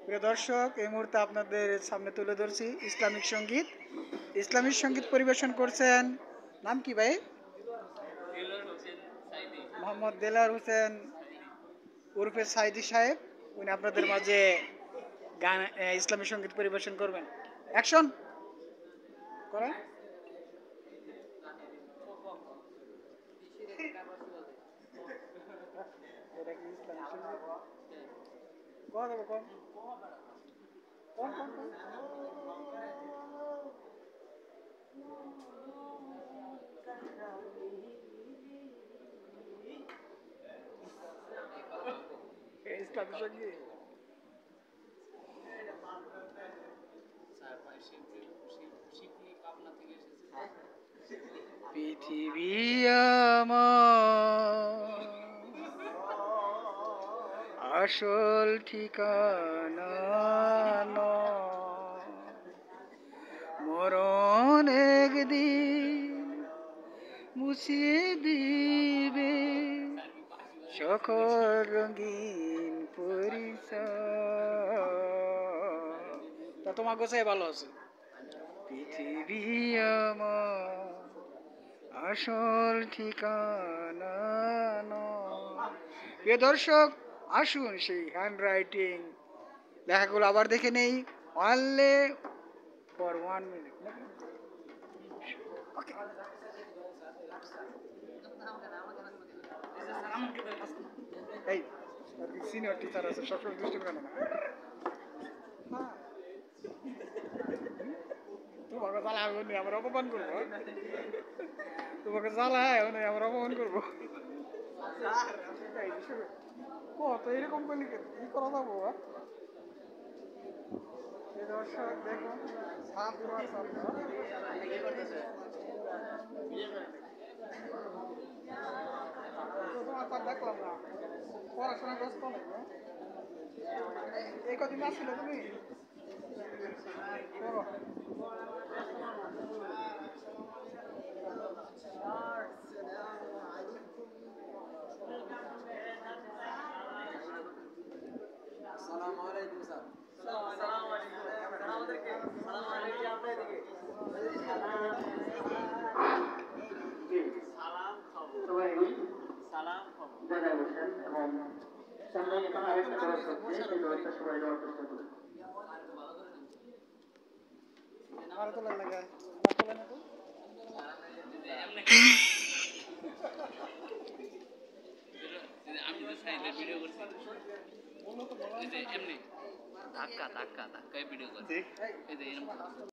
প্রিয় দর্শক, এই মুহূর্তে আপনাদের সামনে তুলে ধরছি ইসলামিক সঙ্গীত। ইসলামিক সঙ্গীত পরিবেশন করছেন, নাম কি ভাই? মোহাম্মদ দেলার হোসেন উরফে সাইদি সাহেব। উনি আপনাদের মাঝে গান ইসলামিক সঙ্গীত পরিবেশন করবেন। অ্যাকশন করেন। এটা কি ইসলামিক সঙ্গীত? কোন দেবো, কোন কোন কোন কোন? ইসলামিক সঙ্গীত। পৃথিবী আমার আসল ঠিকানা নয়, মরণ একদিন মুছিয়ে দিবে সকল রঙিন পরিচয়। তা তোমার গোছায় ভালো আছে। পৃথিবী আমার আসল ঠিকানা নয়। প্রিয় দর্শক, আসুন সেই হ্যান্ড রাইটিং লেখাগুলো আবার দেখে নেই। অনলি ফর 1 মিনিট। ওকে। এই সিনিয়র টিচার আছে, সবসময় দুষ্টুমি কেন না? তোমাকে জ্বালা নেই, আমরা অপমান করবো। তোমাকে জ্বালায় আমরা অপমান করবো। কত এরকম করলে কি করা যাবো? দর্শক দেখুন, ছাত্র আর ছাত্র তোমার তো দেখলাম না, পড়াশোনা ব্যস্ত নেই। এই কদিন আসছিল তুমি? করো। আসসালামু আলাইকুম স্যার। আসসালামু আলাইকুম। আমাদেরকে সালাম আলাইকুম আপনাদেরকে। সালাম খাবো। সবাই সালাম খাবো। জায়গায় বসেন এবং সামনে এখানে আরেকটা ক্লাস হচ্ছে, সেই ক্লাসটা সবাই যাওয়ার চেষ্টা করুন। আমার তো লাগে, আমার তো লাগে তো। আমি তো সাইডে ভিডিও করছি, এমনি ধাক্কা ধাক্কা ধাক্কায় ভিডিও করছি, এই যে এরকম।